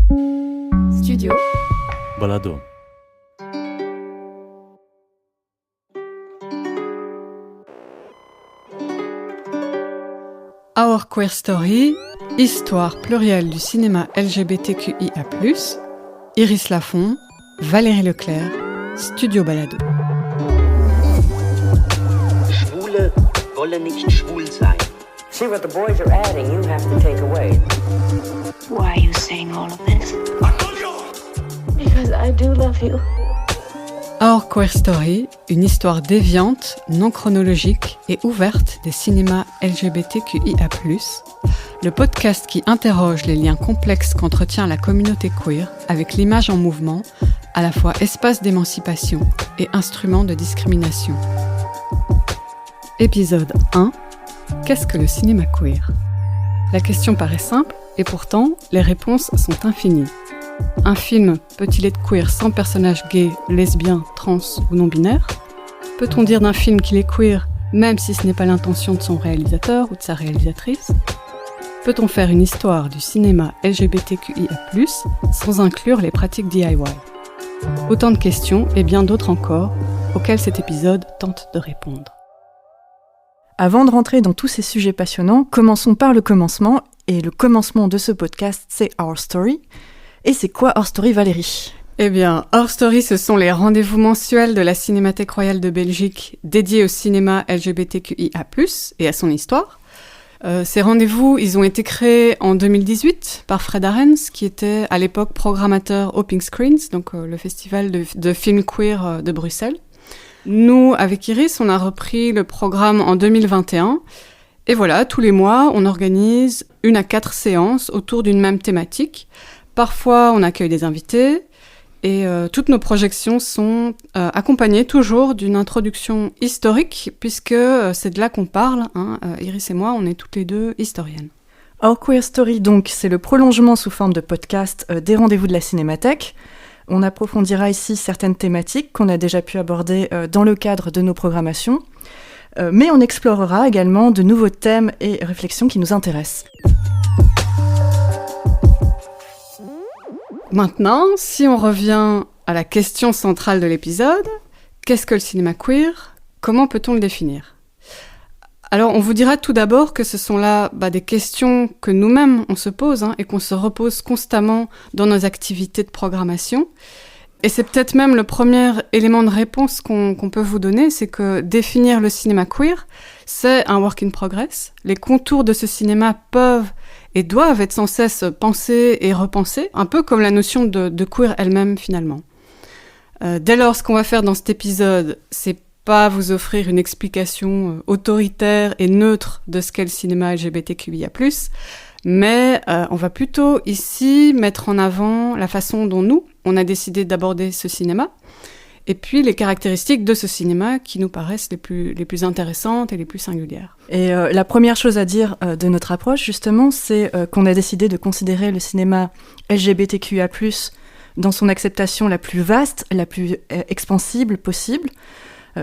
Studio Balado. Our Queer Story, histoire plurielle du cinéma LGBTQIA+, Iris Lafont, Valérie Leclerc, Studio Balado. Schwule wollen nicht schwul sein. See what the boys are adding, you have to take away. Why are you saying all of this? Because I do love you. Our Queer Story, une histoire déviante, non chronologique et ouverte des cinémas LGBTQIA+, le podcast qui interroge les liens complexes qu'entretient la communauté queer avec l'image en mouvement, à la fois espace d'émancipation et instrument de discrimination. Épisode 1. Qu'est-ce que le cinéma queer ? La question paraît simple, et pourtant, les réponses sont infinies. Un film peut-il être queer sans personnage gay, lesbien, trans ou non-binaire ? Peut-on dire d'un film qu'il est queer, même si ce n'est pas l'intention de son réalisateur ou de sa réalisatrice ? Peut-on faire une histoire du cinéma LGBTQIA+, sans inclure les pratiques DIY ? Autant de questions, et bien d'autres encore, auxquelles cet épisode tente de répondre. Avant de rentrer dans tous ces sujets passionnants, commençons par le commencement, et le commencement de ce podcast, c'est Our Story. Et c'est quoi Our Story, Valérie ? Eh bien, Our Story, ce sont les rendez-vous mensuels de la Cinémathèque royale de Belgique dédiés au cinéma LGBTQIA+, et à son histoire. Ces rendez-vous, ils ont été créés en 2018 par Fred Arens, qui était à l'époque programmateur au Pink Screens, donc le festival de films queer de Bruxelles. Nous, avec Iris, on a repris le programme en 2021. Et voilà, tous les mois, on organise 1 à 4 séances autour d'une même thématique. Parfois, on accueille des invités. Et toutes nos projections sont accompagnées toujours d'une introduction historique, puisque c'est de là qu'on parle. Iris et moi, on est toutes les deux historiennes. Our Queer Story, donc, c'est le prolongement sous forme de podcast des rendez-vous de la Cinémathèque. On approfondira ici certaines thématiques qu'on a déjà pu aborder dans le cadre de nos programmations, mais on explorera également de nouveaux thèmes et réflexions qui nous intéressent. Maintenant, si on revient à la question centrale de l'épisode, qu'est-ce que le cinéma queer ? Comment peut-on le définir ? Alors, on vous dira tout d'abord que ce sont là des questions que nous-mêmes, on se pose et qu'on se repose constamment dans nos activités de programmation. Et c'est peut-être même le premier élément de réponse qu'on peut vous donner, c'est que définir le cinéma queer, c'est un work in progress. Les contours de ce cinéma peuvent et doivent être sans cesse pensés et repensés, un peu comme la notion de queer elle-même finalement. Dès lors, ce qu'on va faire dans cet épisode, c'est pas vous offrir une explication autoritaire et neutre de ce qu'est le cinéma LGBTQIA+, mais on va plutôt ici mettre en avant la façon dont nous, on a décidé d'aborder ce cinéma, et puis les caractéristiques de ce cinéma qui nous paraissent les plus intéressantes et les plus singulières. Et la première chose à dire de notre approche, justement, c'est qu'on a décidé de considérer le cinéma LGBTQIA+, dans son acceptation la plus vaste, la plus expansible possible.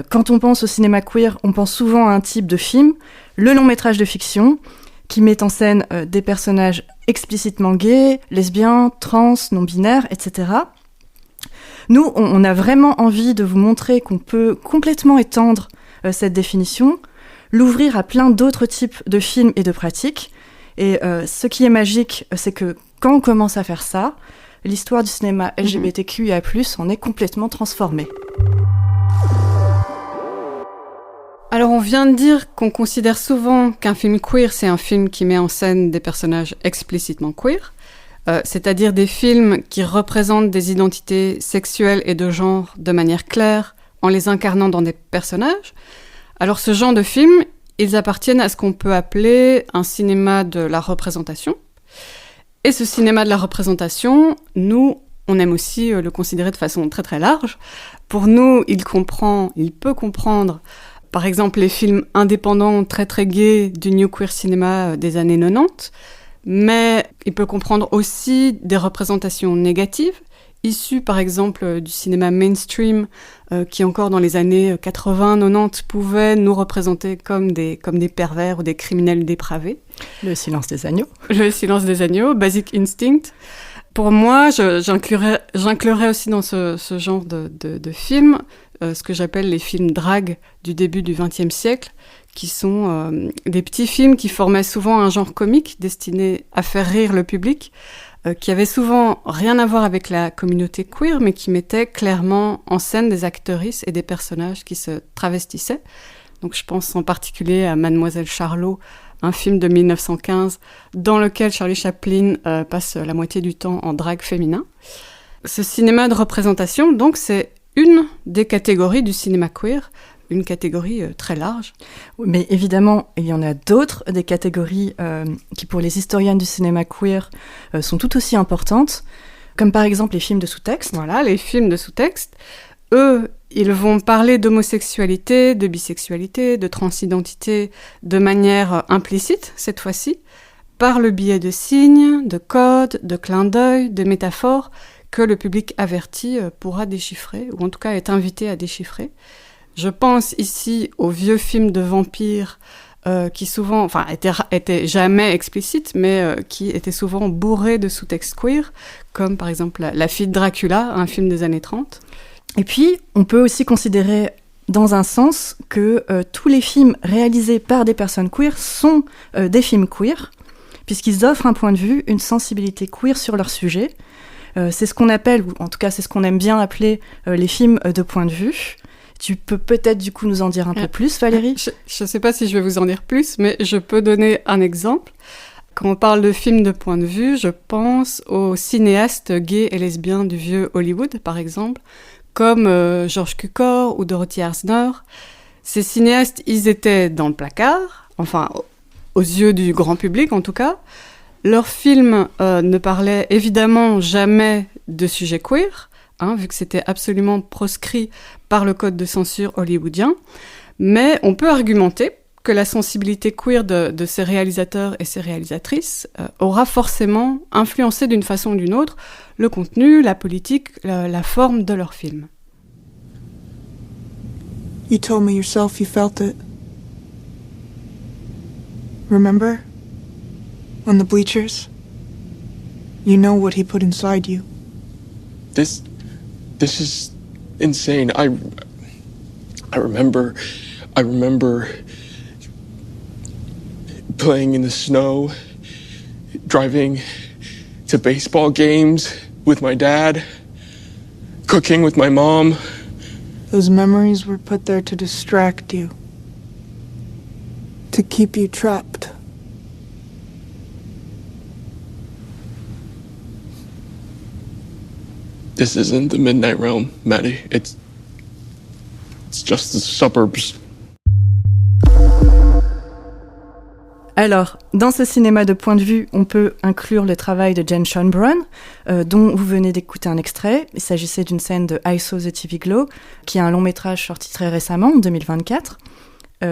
Quand on pense au cinéma queer, on pense souvent à un type de film, le long-métrage de fiction, qui met en scène des personnages explicitement gays, lesbiens, trans, non-binaires, etc. Nous, on a vraiment envie de vous montrer qu'on peut complètement étendre cette définition, l'ouvrir à plein d'autres types de films et de pratiques. Et ce qui est magique, c'est que quand on commence à faire ça, l'histoire du cinéma LGBTQIA+, en est complètement transformée. Alors on vient de dire qu'on considère souvent qu'un film queer, c'est un film qui met en scène des personnages explicitement queer, c'est-à-dire des films qui représentent des identités sexuelles et de genre de manière claire, en les incarnant dans des personnages. Alors ce genre de films, ils appartiennent à ce qu'on peut appeler un cinéma de la représentation. Et ce cinéma de la représentation, nous, on aime aussi le considérer de façon très très large. Pour nous, il peut comprendre par exemple les films indépendants très très gays du New Queer Cinema des années 90, mais il peut comprendre aussi des représentations négatives, issues par exemple du cinéma mainstream, qui encore dans les années 80-90 pouvaient nous représenter comme des pervers ou des criminels dépravés. Le silence des agneaux. Le silence des agneaux, Basic Instinct. Pour moi, j'inclurais aussi dans ce genre de films ce que j'appelle les films drague du début du XXe siècle, qui sont des petits films qui formaient souvent un genre comique destiné à faire rire le public, qui avaient souvent rien à voir avec la communauté queer, mais qui mettaient clairement en scène des actrices et des personnages qui se travestissaient. Donc je pense en particulier à Mademoiselle Charlot, un film de 1915 dans lequel Charlie Chaplin passe la moitié du temps en drague féminin. Ce cinéma de représentation, donc, c'est une des catégories du cinéma queer, une catégorie très large. Mais évidemment, il y en a d'autres, des catégories qui, pour les historiennes du cinéma queer, sont tout aussi importantes, comme par exemple les films de sous-texte. Voilà, les films de sous-texte. Eux, ils vont parler d'homosexualité, de bisexualité, de transidentité de manière implicite, cette fois-ci, par le biais de signes, de codes, de clins d'œil, de métaphores que le public averti pourra déchiffrer, ou en tout cas est invité à déchiffrer. Je pense ici aux vieux films de vampires qui souvent, enfin, étaient jamais explicites, mais qui étaient souvent bourrés de sous-textes queer, comme par exemple La fille de Dracula, un film des années 30. Et puis, on peut aussi considérer, dans un sens, que tous les films réalisés par des personnes queer sont des films queer, puisqu'ils offrent un point de vue, une sensibilité queer sur leur sujet. C'est ce qu'on appelle, ou en tout cas c'est ce qu'on aime bien appeler les films de point de vue. Tu peux peut-être du coup nous en dire un peu plus, Valérie ? Je ne sais pas si je vais vous en dire plus, mais je peux donner un exemple. Quand on parle de films de point de vue, je pense aux cinéastes gays et lesbiens du vieux Hollywood, par exemple, comme George Cukor ou Dorothy Arzner. Ces cinéastes, ils étaient dans le placard, enfin aux yeux du grand public en tout cas. Leurs films ne parlaient évidemment jamais de sujets queer, vu que c'était absolument proscrit par le code de censure hollywoodien. Mais on peut argumenter que la sensibilité queer de ces réalisateurs et ces réalisatrices aura forcément influencé d'une façon ou d'une autre le contenu, la politique, la forme de leurs films. You told me yourself you felt it. Remember? On the bleachers? You know what he put inside you. This is insane. I remember playing in the snow, driving to baseball games with my dad, cooking with my mom. Those memories were put there to distract you, to keep you trapped. This isn't the Midnight Realm, Maddie. It's just the suburbs. Alors, dans ce cinéma de point de vue, on peut inclure le travail de Jane Schoenbrunn, dont vous venez d'écouter un extrait. Il s'agissait d'une scène de I Saw the TV Glow, qui est un long métrage sorti très récemment, en 2024.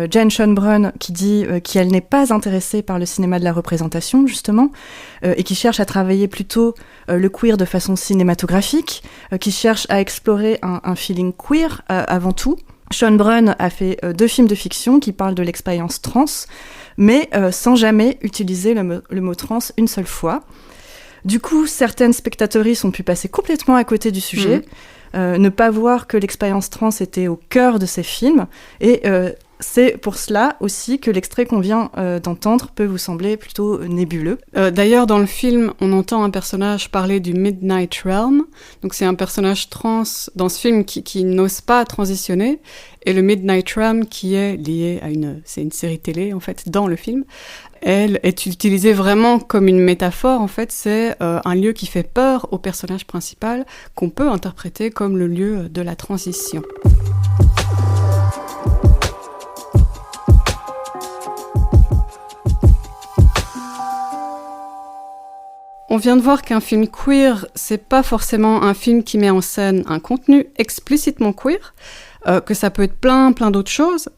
Jane Schoenbrunn qui dit qu'elle n'est pas intéressée par le cinéma de la représentation, justement, et qui cherche à travailler plutôt le queer de façon cinématographique, qui cherche à explorer un feeling queer avant tout. Schoenbrunn a fait 2 films de fiction qui parlent de l'expérience trans, mais sans jamais utiliser le mot trans une seule fois. Du coup, certaines spectatrices ont pu passer complètement à côté du sujet, ne pas voir que l'expérience trans était au cœur de ces films, et c'est pour cela aussi que l'extrait qu'on vient d'entendre peut vous sembler plutôt nébuleux. D'ailleurs, dans le film, on entend un personnage parler du Midnight Realm. Donc, c'est un personnage trans dans ce film qui n'ose pas transitionner. Et le Midnight Realm, qui est lié à c'est une série télé, en fait, dans le film, elle est utilisée vraiment comme une métaphore. En fait, c'est un lieu qui fait peur au personnage principal, qu'on peut interpréter comme le lieu de la transition. On vient de voir qu'un film queer, c'est pas forcément un film qui met en scène un contenu explicitement queer, que ça peut être plein d'autres choses.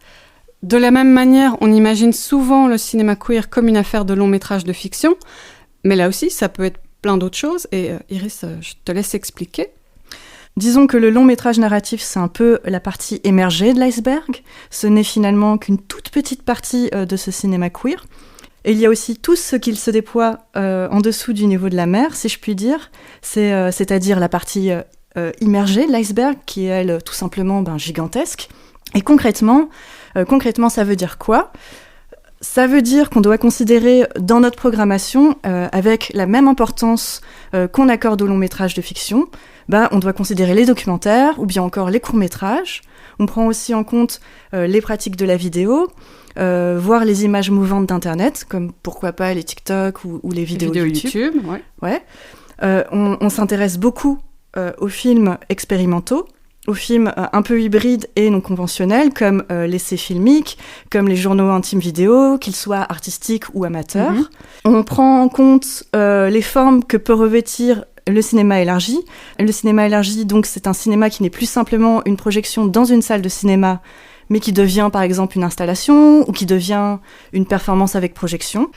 De la même manière, on imagine souvent le cinéma queer comme une affaire de long métrage de fiction, mais là aussi, ça peut être plein d'autres choses, et Iris, je te laisse expliquer. Disons que le long métrage narratif, c'est un peu la partie émergée de l'iceberg. Ce n'est finalement qu'une toute petite partie de ce cinéma queer. Et il y a aussi tout ce qu'il se déploie en dessous du niveau de la mer, si je puis dire, c'est-à-dire la partie immergée de l'iceberg, qui est, elle, tout simplement gigantesque. Et concrètement, ça veut dire quoi ? Ça veut dire qu'on doit considérer dans notre programmation, avec la même importance qu'on accorde aux longs métrages de fiction, on doit considérer les documentaires ou bien encore les courts-métrages. On prend aussi en compte les pratiques de la vidéo, voir les images mouvantes d'Internet, comme pourquoi pas les TikTok ou les vidéos YouTube. Ouais. On s'intéresse beaucoup aux films expérimentaux, aux films un peu hybrides et non conventionnels, comme l'essai filmique, comme les journaux intimes vidéo, qu'ils soient artistiques ou amateurs. On prend en compte les formes que peut revêtir le cinéma élargi. Le cinéma élargi, donc, c'est un cinéma qui n'est plus simplement une projection dans une salle de cinéma, mais qui devient, par exemple, une installation ou qui devient une performance avec projection.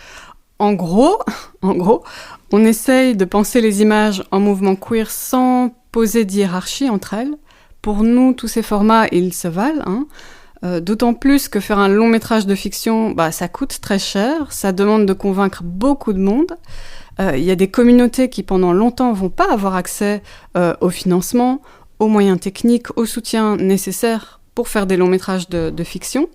En gros, on essaye de penser les images en mouvement queer sans poser de hiérarchie entre elles. Pour nous, tous ces formats, ils se valent. D'autant plus que faire un long métrage de fiction, ça coûte très cher, ça demande de convaincre beaucoup de monde. Il y a des communautés qui, pendant longtemps, vont pas avoir accès au financement, aux moyens techniques, au soutien nécessaire pour faire des longs métrages de fiction.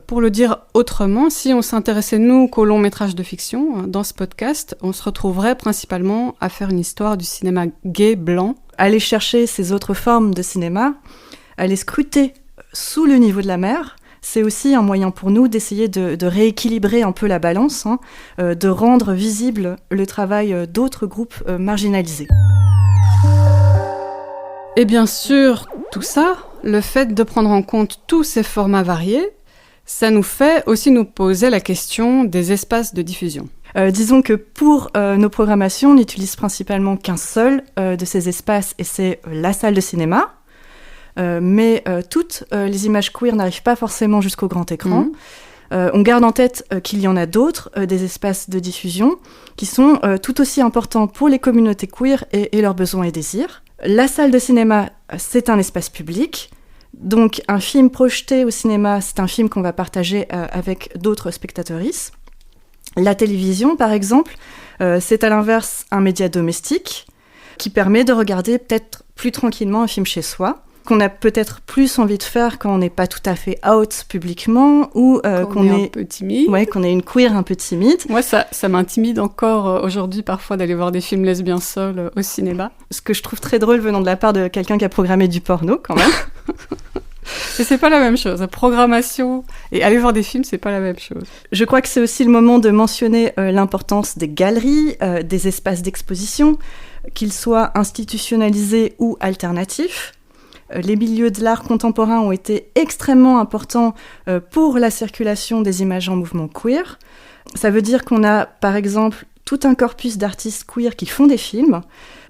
Pour le dire autrement, si on s'intéressait, nous, qu'aux longs métrages de fiction, dans ce podcast, on se retrouverait principalement à faire une histoire du cinéma gay, blanc. Aller chercher ces autres formes de cinéma, aller scruter sous le niveau de la mer, c'est aussi un moyen pour nous d'essayer de rééquilibrer un peu la balance, de rendre visible le travail d'autres groupes marginalisés. Et bien sûr, tout ça, le fait de prendre en compte tous ces formats variés, ça nous fait aussi nous poser la question des espaces de diffusion. Disons que pour nos programmations, on n'utilise principalement qu'un seul de ces espaces, et c'est la salle de cinéma. Mais toutes les images queer n'arrivent pas forcément jusqu'au grand écran. On garde en tête qu'il y en a d'autres, des espaces de diffusion, qui sont tout aussi importants pour les communautés queer et leurs besoins et désirs. La salle de cinéma, c'est un espace public. Donc un film projeté au cinéma, c'est un film qu'on va partager avec d'autres spectatrices. La télévision, par exemple, c'est à l'inverse un média domestique qui permet de regarder peut-être plus tranquillement un film chez soi, qu'on a peut-être plus envie de faire quand on n'est pas tout à fait out publiquement ou qu'on est un peu timide. Ouais, qu'on est une queer un peu timide. Moi, ça m'intimide encore aujourd'hui parfois d'aller voir des films lesbiens seuls au cinéma. Ce que je trouve très drôle venant de la part de quelqu'un qui a programmé du porno, quand même. Et c'est pas la même chose. La programmation et aller voir des films, c'est pas la même chose. Je crois que c'est aussi le moment de mentionner l'importance des galeries, des espaces d'exposition, qu'ils soient institutionnalisés ou alternatifs. Les milieux de l'art contemporain ont été extrêmement importants pour la circulation des images en mouvement queer. Ça veut dire qu'on a, par exemple, tout un corpus d'artistes queer qui font des films,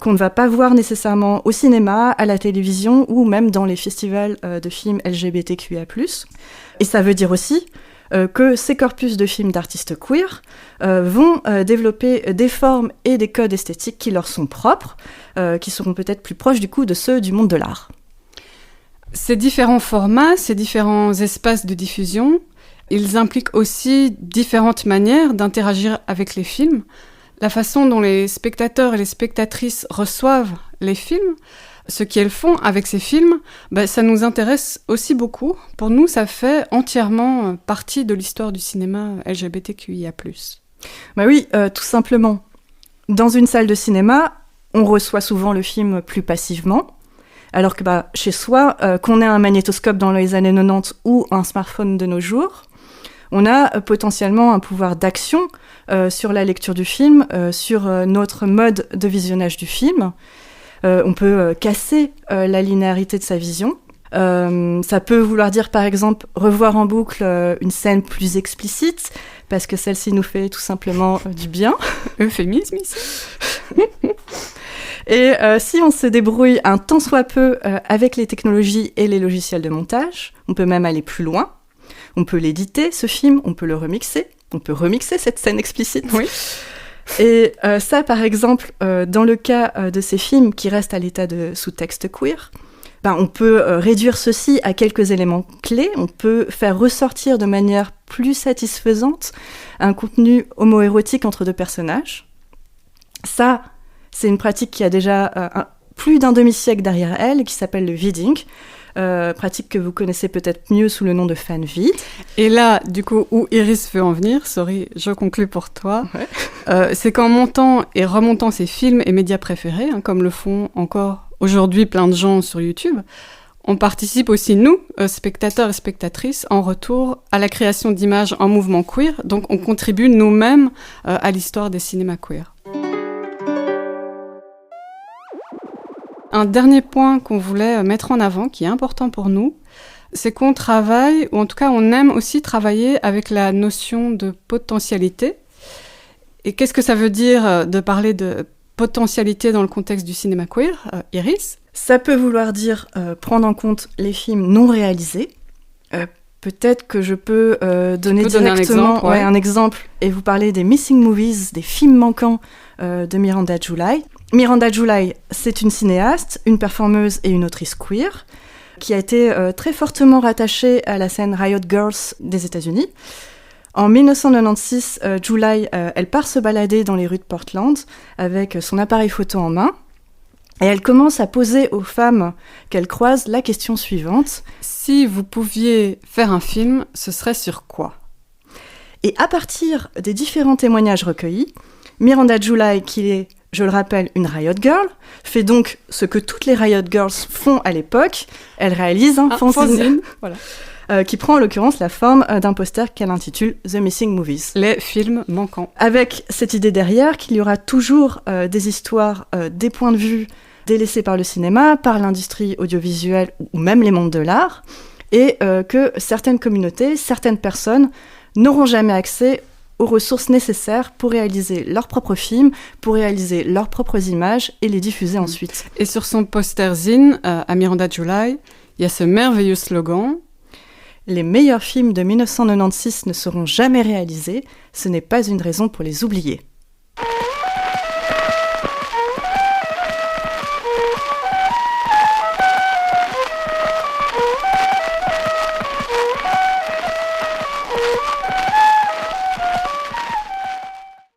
qu'on ne va pas voir nécessairement au cinéma, à la télévision ou même dans les festivals de films LGBTQIA+. Et ça veut dire aussi que ces corpus de films d'artistes queer vont développer des formes et des codes esthétiques qui leur sont propres, qui seront peut-être plus proches du coup de ceux du monde de l'art. Ces différents formats, ces différents espaces de diffusion, ils impliquent aussi différentes manières d'interagir avec les films. La façon dont les spectateurs et les spectatrices reçoivent les films, ce qu'elles font avec ces films, ça nous intéresse aussi beaucoup. Pour nous, ça fait entièrement partie de l'histoire du cinéma LGBTQIA+. Oui, tout simplement. Dans une salle de cinéma, on reçoit souvent le film plus passivement, alors que chez soi, qu'on ait un magnétoscope dans les années 90 ou un smartphone de nos jours, on a potentiellement un pouvoir d'action sur la lecture du film, sur notre mode de visionnage du film. On peut casser la linéarité de sa vision. Ça peut vouloir dire, par exemple, revoir en boucle une scène plus explicite, parce que celle-ci nous fait tout simplement du bien. Euphémisme ici. Et si on se débrouille un tant soit peu avec les technologies et les logiciels de montage, on peut même aller plus loin. On peut l'éditer, ce film, on peut le remixer. On peut remixer cette scène explicite. Oui. Et ça, par exemple, dans le cas de ces films qui restent à l'état de sous-texte queer, on peut réduire ceci à quelques éléments clés. On peut faire ressortir de manière plus satisfaisante un contenu homoérotique entre deux personnages. Ça, c'est une pratique qui a déjà plus d'un demi-siècle derrière elle, qui s'appelle le vidding, pratique que vous connaissez peut-être mieux sous le nom de fanvid. Et là, du coup, où Iris veut en venir, sorry, je conclus pour toi, c'est qu'en montant et remontant ses films et médias préférés, comme le font encore aujourd'hui plein de gens sur YouTube, on participe aussi, nous, spectateurs et spectatrices, en retour à la création d'images en mouvement queer, donc on contribue nous-mêmes à l'histoire des cinémas queer. Un dernier point qu'on voulait mettre en avant, qui est important pour nous, c'est qu'on travaille, ou en tout cas on aime aussi travailler avec la notion de potentialité. Et qu'est-ce que ça veut dire de parler de potentialité dans le contexte du cinéma queer, Iris ? Ça peut vouloir dire prendre en compte les films non réalisés. Peut-être que je peux donner directement un exemple et vous parler des missing movies, des films manquants de Miranda July. Miranda July, c'est une cinéaste, une performeuse et une autrice queer qui a été très fortement rattachée à la scène Riot Girls des États-Unis. En 1996, July, elle part se balader dans les rues de Portland avec son appareil photo en main et elle commence à poser aux femmes qu'elle croise la question suivante. Si vous pouviez faire un film, ce serait sur quoi ? Et à partir des différents témoignages recueillis, Miranda July, qui est, je le rappelle, une Riot Girl, fait donc ce que toutes les Riot Girls font à l'époque. Elle réalise un fanzine, voilà. Qui prend en l'occurrence la forme d'un poster qu'elle intitule The Missing Movies. Les films manquants. Avec cette idée derrière qu'il y aura toujours des histoires, des points de vue délaissés par le cinéma, par l'industrie audiovisuelle ou même les mondes de l'art, et que certaines communautés, certaines personnes n'auront jamais accès aux ressources nécessaires pour réaliser leurs propres films, pour réaliser leurs propres images et les diffuser ensuite. Et sur son poster zine, à Miranda July, il y a ce merveilleux slogan « Les meilleurs films de 1996 ne seront jamais réalisés, ce n'est pas une raison pour les oublier. »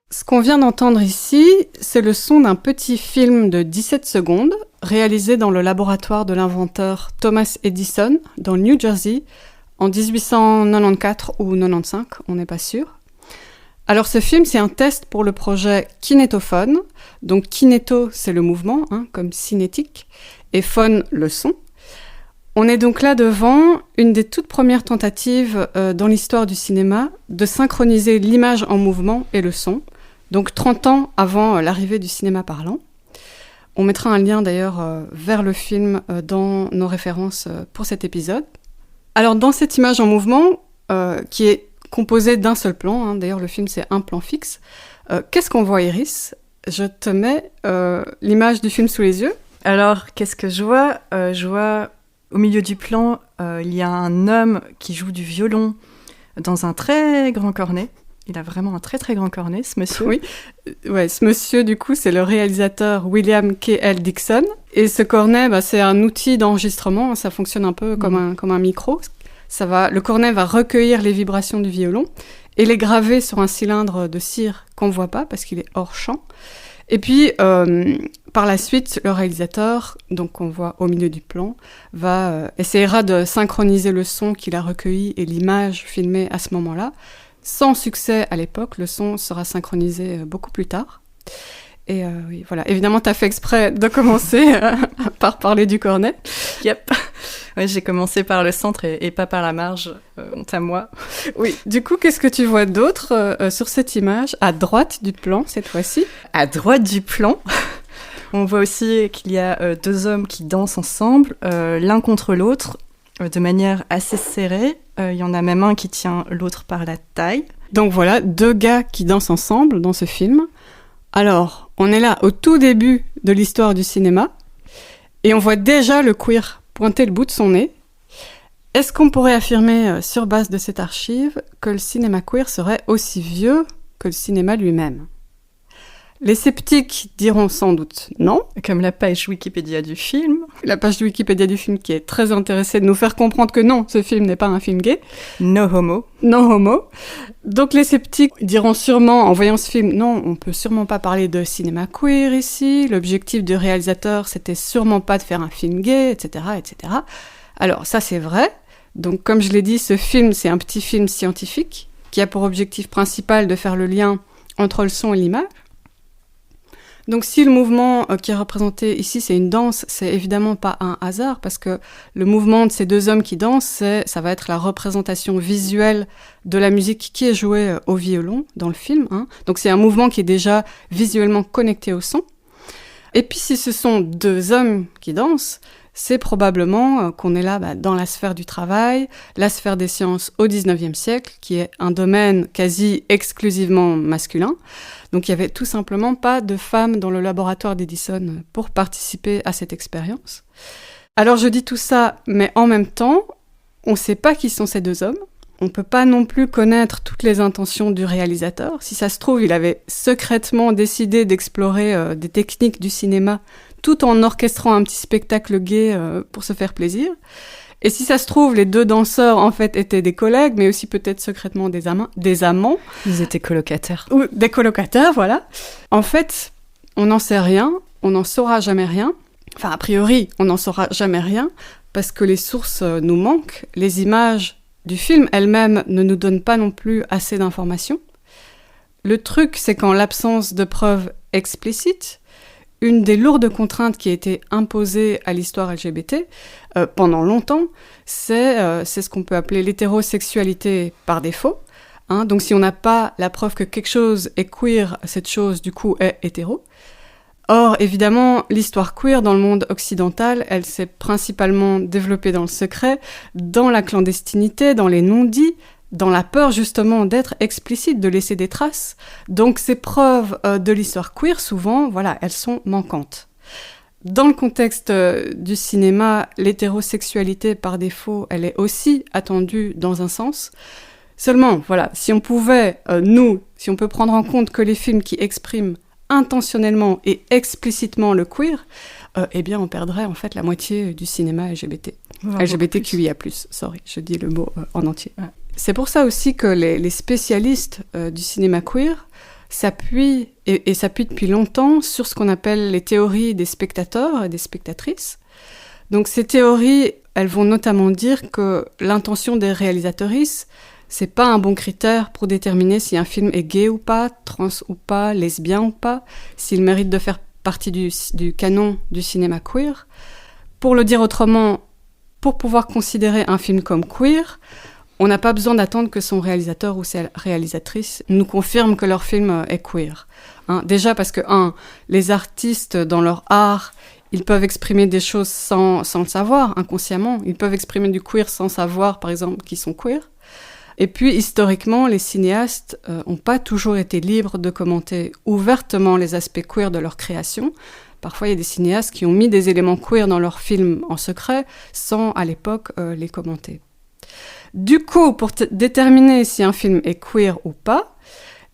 Ce qu'on vient d'entendre ici, c'est le son d'un petit film de 17 secondes, réalisé dans le laboratoire de l'inventeur Thomas Edison, dans le New Jersey, en 1894 ou 95, on n'est pas sûr. Alors ce film, c'est un test pour le projet Kinétophone. Donc kinéto, c'est le mouvement, comme cinétique, et phone, le son. On est donc là devant une des toutes premières tentatives dans l'histoire du cinéma de synchroniser l'image en mouvement et le son. Donc 30 ans avant l'arrivée du cinéma parlant. On mettra un lien d'ailleurs vers le film dans nos références pour cet épisode. Alors dans cette image en mouvement, qui est composée d'un seul plan, d'ailleurs le film c'est un plan fixe, qu'est-ce qu'on voit, Iris ? Je te mets l'image du film sous les yeux. Alors qu'est-ce que je vois ? Je vois au milieu du plan, il y a un homme qui joue du violon dans un très grand cornet. Il a vraiment un très très grand cornet, ce monsieur. Oui, ouais, ce monsieur, du coup, c'est le réalisateur William K.L. Dixon. Et ce cornet, c'est un outil d'enregistrement. Ça fonctionne un peu comme un micro. Le cornet va recueillir les vibrations du violon et les graver sur un cylindre de cire qu'on ne voit pas parce qu'il est hors champ. Et puis, par la suite, le réalisateur, donc qu'on voit au milieu du plan, essaiera de synchroniser le son qu'il a recueilli et l'image filmée à ce moment-là. Sans succès à l'époque, le son sera synchronisé beaucoup plus tard. Et oui, voilà. Évidemment, tu as fait exprès de commencer par parler du cornet. Yep. Ouais, j'ai commencé par le centre et pas par la marge. Honte à moi. Oui. Du coup, qu'est-ce que tu vois d'autre sur cette image, à droite du plan cette fois-ci ? À droite du plan, on voit aussi qu'il y a deux hommes qui dansent ensemble, l'un contre l'autre, de manière assez serrée. Il y en a même un qui tient l'autre par la taille. Donc voilà, deux gars qui dansent ensemble dans ce film. Alors, on est là au tout début de l'histoire du cinéma et on voit déjà le queer pointer le bout de son nez. Est-ce qu'on pourrait affirmer, sur base de cette archive, que le cinéma queer serait aussi vieux que le cinéma lui-même ? Les sceptiques diront sans doute non. Comme la page Wikipédia du film. La page de Wikipédia du film qui est très intéressée de nous faire comprendre que non, ce film n'est pas un film gay. No homo. No homo. Donc les sceptiques diront sûrement, en voyant ce film, non, on peut sûrement pas parler de cinéma queer ici. L'objectif du réalisateur, c'était sûrement pas de faire un film gay, etc., etc. Alors ça, c'est vrai. Donc comme je l'ai dit, ce film, c'est un petit film scientifique qui a pour objectif principal de faire le lien entre le son et l'image. Donc si le mouvement qui est représenté ici, c'est une danse, c'est évidemment pas un hasard, parce que le mouvement de ces deux hommes qui dansent, ça va être la représentation visuelle de la musique qui est jouée au violon dans le film. Donc c'est un mouvement qui est déjà visuellement connecté au son. Et puis si ce sont deux hommes qui dansent, c'est probablement qu'on est là dans la sphère du travail, la sphère des sciences au XIXe siècle, qui est un domaine quasi exclusivement masculin. Donc il n'y avait tout simplement pas de femmes dans le laboratoire d'Edison pour participer à cette expérience. Alors je dis tout ça, mais en même temps, on ne sait pas qui sont ces deux hommes. On ne peut pas non plus connaître toutes les intentions du réalisateur. Si ça se trouve, il avait secrètement décidé d'explorer des techniques du cinéma tout en orchestrant un petit spectacle gay pour se faire plaisir. Et si ça se trouve, les deux danseurs, en fait, étaient des collègues, mais aussi peut-être secrètement des amants. Ils étaient colocataires. Ou des colocataires, voilà. En fait, on n'en sait rien, on n'en saura jamais rien. Enfin, a priori, on n'en saura jamais rien, parce que les sources nous manquent. Les images du film elles-mêmes ne nous donnent pas non plus assez d'informations. Le truc, c'est qu'en l'absence de preuves explicites, une des lourdes contraintes qui a été imposée à l'histoire LGBT pendant longtemps, c'est ce qu'on peut appeler l'hétérosexualité par défaut. Donc si on n'a pas la preuve que quelque chose est queer, cette chose du coup est hétéro. Or, évidemment, l'histoire queer dans le monde occidental, elle s'est principalement développée dans le secret, dans la clandestinité, dans les non-dits, dans la peur justement d'être explicite, de laisser des traces. Donc ces preuves de l'histoire queer, souvent, voilà, elles sont manquantes. Dans le contexte du cinéma, l'hétérosexualité par défaut, elle est aussi attendue dans un sens. Seulement, voilà, si on pouvait, si on peut prendre en compte que les films qui expriment intentionnellement et explicitement le queer, eh bien on perdrait en fait la moitié du cinéma LGBT. LGBTQIA+, je dis le mot en entier. Ouais. C'est pour ça aussi que les spécialistes du cinéma queer s'appuient, et s'appuient depuis longtemps, sur ce qu'on appelle les théories des spectateurs et des spectatrices. Donc ces théories, elles vont notamment dire que l'intention des réalisatrices, c'est pas un bon critère pour déterminer si un film est gay ou pas, trans ou pas, lesbien ou pas, s'il mérite de faire partie du canon du cinéma queer. Pour le dire autrement, pour pouvoir considérer un film comme queer, on n'a pas besoin d'attendre que son réalisateur ou sa réalisatrice nous confirme que leur film est queer. Déjà parce que, les artistes, dans leur art, ils peuvent exprimer des choses sans le savoir, inconsciemment. Ils peuvent exprimer du queer sans savoir, par exemple, qu'ils sont queer. Et puis, historiquement, les cinéastes n'ont pas toujours été libres de commenter ouvertement les aspects queer de leur création. Parfois, il y a des cinéastes qui ont mis des éléments queer dans leurs films en secret, sans, à l'époque, les commenter. Du coup, pour déterminer si un film est queer ou pas,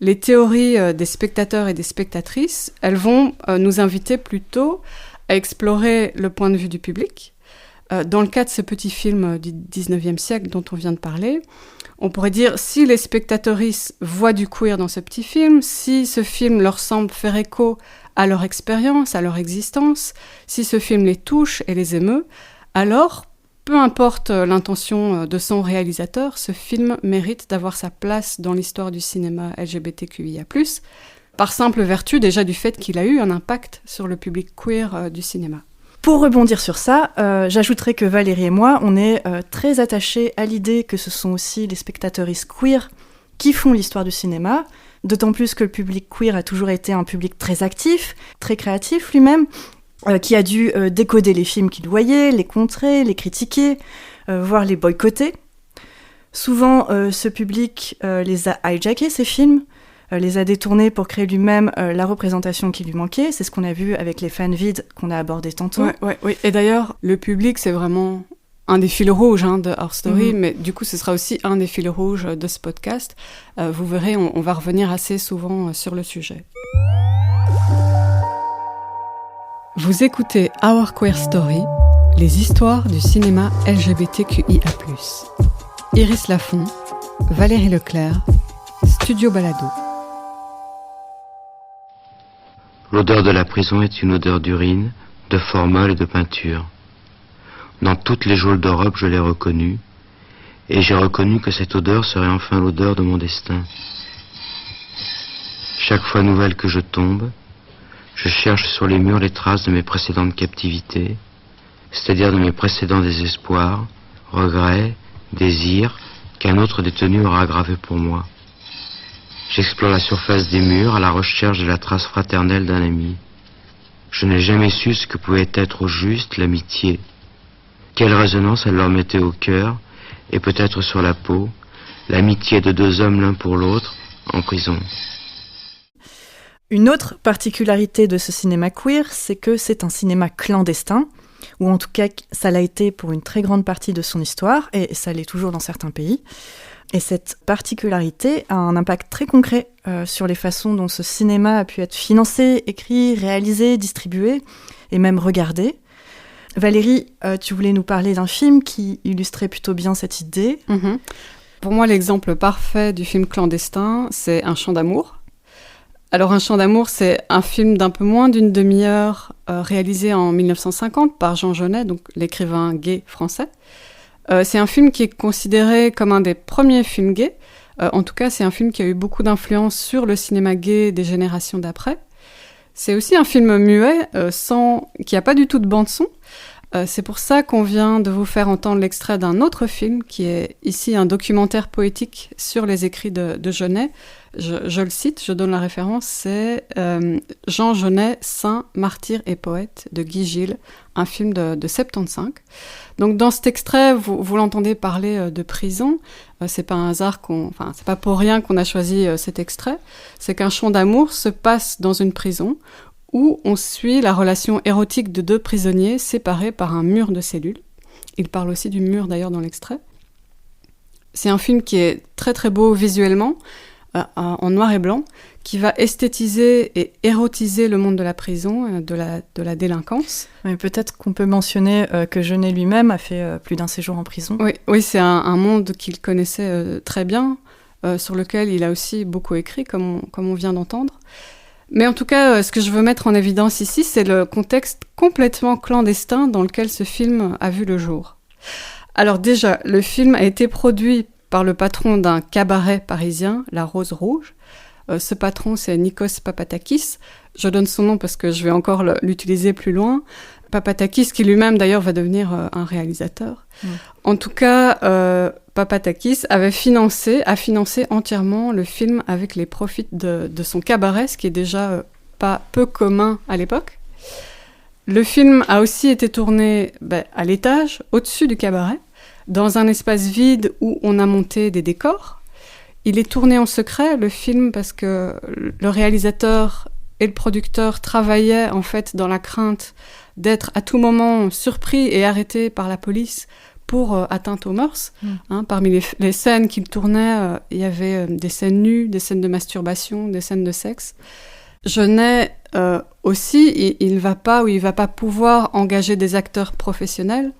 les théories des spectateurs et des spectatrices, elles vont nous inviter plutôt à explorer le point de vue du public. Dans le cas de ce petit film du 19e siècle dont on vient de parler, on pourrait dire, si les spectatrices voient du queer dans ce petit film, si ce film leur semble faire écho à leur expérience, à leur existence, si ce film les touche et les émeut, alors, peu importe l'intention de son réalisateur, ce film mérite d'avoir sa place dans l'histoire du cinéma LGBTQIA+, par simple vertu déjà du fait qu'il a eu un impact sur le public queer du cinéma. Pour rebondir sur ça, j'ajouterais que Valérie et moi, on est très attachés à l'idée que ce sont aussi les spectateuristes queer qui font l'histoire du cinéma, d'autant plus que le public queer a toujours été un public très actif, très créatif lui-même, qui a dû décoder les films qu'il voyait, les contrer, les critiquer, voire les boycotter. Souvent, ce public les a hijackés, ces films, les a détournés pour créer lui-même la représentation qui lui manquait. C'est ce qu'on a vu avec les fanvids qu'on a abordés tantôt. Oui. Et d'ailleurs, le public, c'est vraiment un des fils rouges de Our Story, mais du coup, ce sera aussi un des fils rouges de ce podcast. Vous verrez, on va revenir assez souvent sur le sujet. Vous écoutez Our Queer Story, les histoires du cinéma LGBTQIA+. Iris Lafont, Valérie Leclerc, Studio Balado. L'odeur de la prison est une odeur d'urine, de formol et de peinture. Dans toutes les geôles d'Europe, je l'ai reconnue, et j'ai reconnu que cette odeur serait enfin l'odeur de mon destin. Chaque fois nouvelle que je tombe, je cherche sur les murs les traces de mes précédentes captivités, c'est-à-dire de mes précédents désespoirs, regrets, désirs qu'un autre détenu aura aggravés pour moi. J'explore la surface des murs à la recherche de la trace fraternelle d'un ami. Je n'ai jamais su ce que pouvait être au juste l'amitié. Quelle résonance elle leur mettait au cœur et peut-être sur la peau, l'amitié de deux hommes l'un pour l'autre en prison. Une autre particularité de ce cinéma queer, c'est que c'est un cinéma clandestin, ou en tout cas ça l'a été pour une très grande partie de son histoire, et ça l'est toujours dans certains pays. Et cette particularité a un impact très concret sur les façons dont ce cinéma a pu être financé, écrit, réalisé, distribué, et même regardé. Valérie, tu voulais nous parler d'un film qui illustrait plutôt bien cette idée. Pour moi, l'exemple parfait du film clandestin, c'est Un chant d'amour. Alors, Un chant d'amour, c'est un film d'un peu moins d'une demi-heure réalisé en 1950 par Jean Genet, donc l'écrivain gay français. C'est un film qui est considéré comme un des premiers films gays. En tout cas, c'est un film qui a eu beaucoup d'influence sur le cinéma gay des générations d'après. C'est aussi un film muet, qui n'a pas du tout de bande-son. C'est pour ça qu'on vient de vous faire entendre l'extrait d'un autre film, qui est ici un documentaire poétique sur les écrits de Genet. Je le cite, je donne la référence, c'est Jean Genet, saint, martyr et poète de Guy Gilles, un film de 75. Donc dans cet extrait, vous l'entendez parler de prison. C'est pas un hasard c'est pas pour rien qu'on a choisi cet extrait. C'est qu'un chant d'amour se passe dans une prison où on suit la relation érotique de deux prisonniers séparés par un mur de cellules. Il parle aussi du mur d'ailleurs dans l'extrait. C'est un film qui est très très beau visuellement, en noir et blanc, qui va esthétiser et érotiser le monde de la prison, de la délinquance. Mais peut-être qu'on peut mentionner que Genet lui-même a fait plus d'un séjour en prison. Oui, c'est un monde qu'il connaissait très bien, sur lequel il a aussi beaucoup écrit, comme on vient d'entendre. Mais en tout cas, ce que je veux mettre en évidence ici, c'est le contexte complètement clandestin dans lequel ce film a vu le jour. Alors déjà, le film a été produit par le patron d'un cabaret parisien, La Rose Rouge. Ce patron, c'est Nikos Papatakis. Je donne son nom parce que je vais encore l'utiliser plus loin. Papatakis, qui lui-même d'ailleurs va devenir un réalisateur. En tout cas, Papatakis a financé entièrement le film avec les profits de son cabaret, ce qui est déjà pas peu commun à l'époque. Le film a aussi été tourné à l'étage, au-dessus du cabaret, dans un espace vide où on a monté des décors. Il est tourné en secret, le film, parce que le réalisateur et le producteur travaillaient en fait dans la crainte d'être à tout moment surpris et arrêtés par la police pour atteinte aux mœurs. Parmi les scènes qu'il tournait, il y avait des scènes nues, des scènes de masturbation, des scènes de sexe. Genet aussi, il va pas pouvoir engager des acteurs professionnels,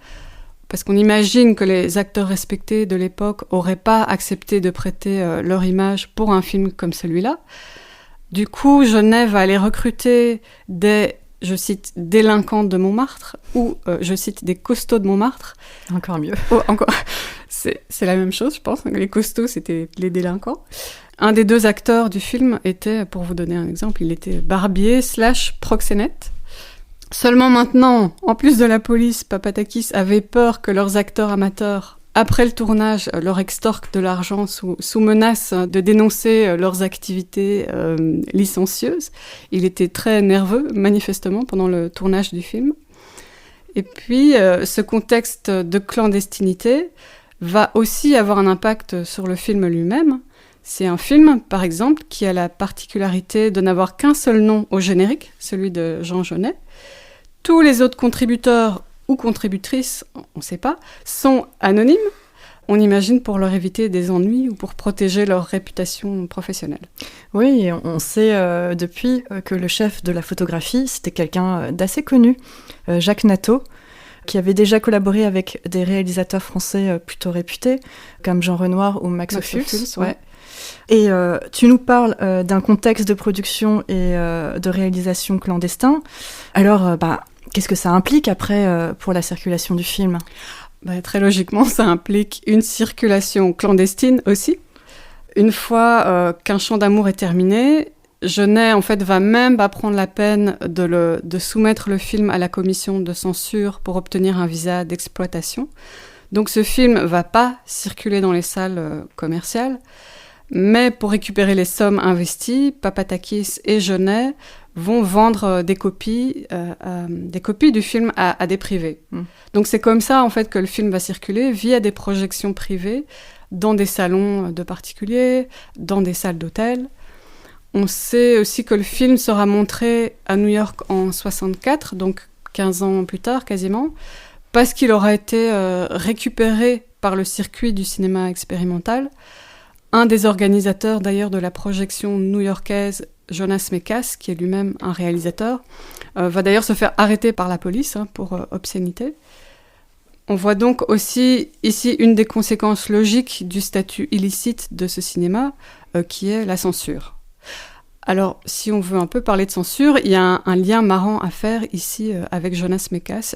parce qu'on imagine que les acteurs respectés de l'époque auraient pas accepté de prêter leur image pour un film comme celui-là. Du coup, Genet va aller recruter des, je cite, délinquants de Montmartre, ou, je cite, des costauds de Montmartre. Encore mieux. C'est la même chose, je pense. Les costauds, c'était les délinquants. Un des deux acteurs du film était, pour vous donner un exemple, il était barbier / proxénète. Seulement maintenant, en plus de la police, Papatakis avait peur que leurs acteurs amateurs, après le tournage, leur extorquent de l'argent sous menace de dénoncer leurs activités licencieuses. Il était très nerveux, manifestement, pendant le tournage du film. Et puis, ce contexte de clandestinité va aussi avoir un impact sur le film lui-même. C'est un film, par exemple, qui a la particularité de n'avoir qu'un seul nom au générique, celui de Jean Genet. Tous les autres contributeurs ou contributrices, on ne sait pas, sont anonymes. on imagine pour leur éviter des ennuis ou pour protéger leur réputation professionnelle. Oui, et on sait depuis que le chef de la photographie, c'était quelqu'un d'assez connu, Jacques Nateau, qui avait déjà collaboré avec des réalisateurs français plutôt réputés, comme Jean Renoir ou Max Ophuls. Ouais. Et tu nous parles d'un contexte de production et de réalisation clandestin. Alors, qu'est-ce que ça implique après pour la circulation du film ? Très logiquement, ça implique une circulation clandestine aussi. Une fois qu'un chant d'amour est terminé, Jeunet en fait va même pas prendre la peine de soumettre le film à la commission de censure pour obtenir un visa d'exploitation. Donc ce film va pas circuler dans les salles commerciales, mais pour récupérer les sommes investies, Papatakis et Jeunet vont vendre des copies du film à des privés. Donc c'est comme ça en fait que le film va circuler via des projections privées dans des salons de particuliers, dans des salles d'hôtel. On sait aussi que le film sera montré à New York en 64, donc 15 ans plus tard quasiment, parce qu'il aura été récupéré par le circuit du cinéma expérimental. Un des organisateurs d'ailleurs de la projection new-yorkaise, Jonas Mekas, qui est lui-même un réalisateur, va d'ailleurs se faire arrêter par la police pour obscénité. On voit donc aussi ici une des conséquences logiques du statut illicite de ce cinéma, qui est la censure. Alors, si on veut un peu parler de censure, il y a un lien marrant à faire ici avec Jonas Mekas,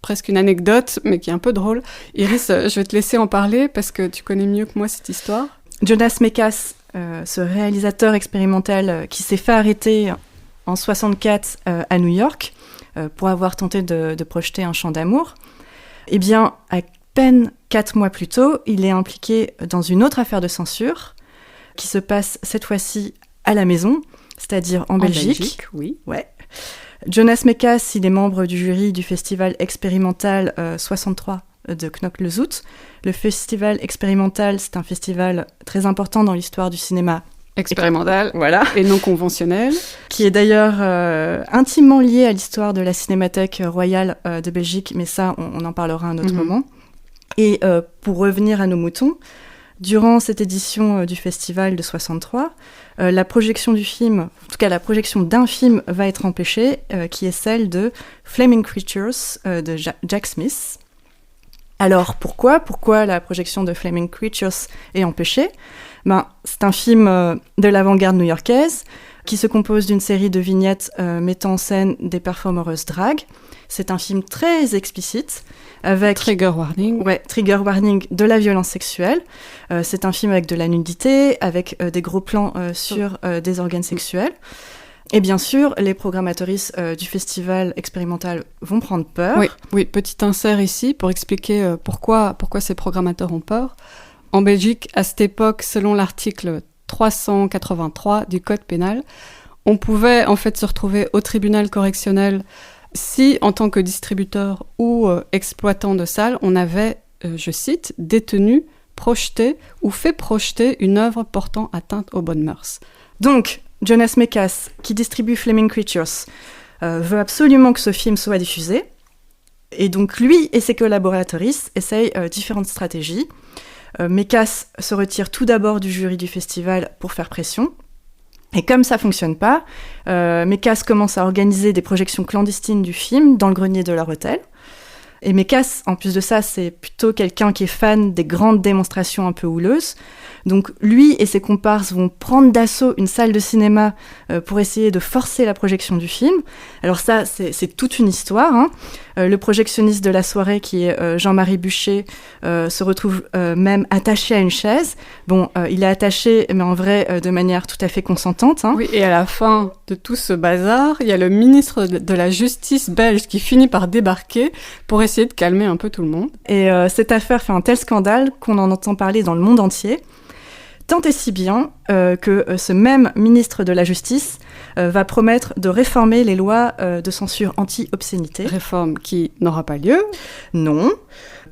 presque une anecdote, mais qui est un peu drôle. Iris, je vais te laisser en parler parce que tu connais mieux que moi cette histoire. Jonas Mekas, ce réalisateur expérimental qui s'est fait arrêter en 64 à New York pour avoir tenté de projeter un chant d'amour, eh bien, à peine 4 mois plus tôt, il est impliqué dans une autre affaire de censure qui se passe cette fois-ci à la maison, c'est-à-dire en Belgique. Oui. Ouais. Jonas Mekas, il est membre du jury du festival expérimental 63 de Knokke-le-Zout. Le festival expérimental, c'est un festival très important dans l'histoire du cinéma expérimental, voilà, et non conventionnel, qui est d'ailleurs intimement lié à l'histoire de la Cinémathèque royale de Belgique, mais ça, on en parlera un autre moment. Et pour revenir à nos moutons, durant cette édition du festival de 63, la projection du film, en tout cas la projection d'un film va être empêchée, qui est celle de Flaming Creatures de Jack Smith. Alors pourquoi la projection de Flaming Creatures est empêchée ? C'est un film de l'avant-garde new-yorkaise qui se compose d'une série de vignettes mettant en scène des performeuses drag. C'est un film très explicite, avec... Trigger warning. Ouais, trigger warning de la violence sexuelle. C'est un film avec de la nudité, avec des gros plans sur des organes sexuels. Et bien sûr, les programmatrices du festival expérimental vont prendre peur. Oui, petit insert ici pour expliquer pourquoi ces programmateurs ont peur. En Belgique, à cette époque, selon l'article 383 du Code pénal, on pouvait en fait se retrouver au tribunal correctionnel si, en tant que distributeur ou exploitant de salle, on avait, je cite, détenu, projeté ou fait projeter une œuvre portant atteinte aux bonnes mœurs. Donc, Jonas Mekas, qui distribue Flaming Creatures, veut absolument que ce film soit diffusé. Et donc, lui et ses collaboratrices essayent différentes stratégies. Mekas se retire tout d'abord du jury du festival pour faire pression. Et comme ça fonctionne pas, Mekas commence à organiser des projections clandestines du film dans le grenier de leur hôtel. Et Mekas, en plus de ça, c'est plutôt quelqu'un qui est fan des grandes démonstrations un peu houleuses. Donc lui et ses comparses vont prendre d'assaut une salle de cinéma pour essayer de forcer la projection du film. Alors ça, c'est toute une histoire. Le projectionniste de la soirée, qui est Jean-Marie Bucher, se retrouve même attaché à une chaise. Bon, il est attaché, mais en vrai, de manière tout à fait consentante. Oui, et à la fin de tout ce bazar, il y a le ministre de la Justice belge qui finit par débarquer pour essayer de calmer un peu tout le monde. Et cette affaire fait un tel scandale qu'on en entend parler dans le monde entier. Tant et si bien que ce même ministre de la Justice va promettre de réformer les lois de censure anti-obscénité. Réforme qui n'aura pas lieu. Non,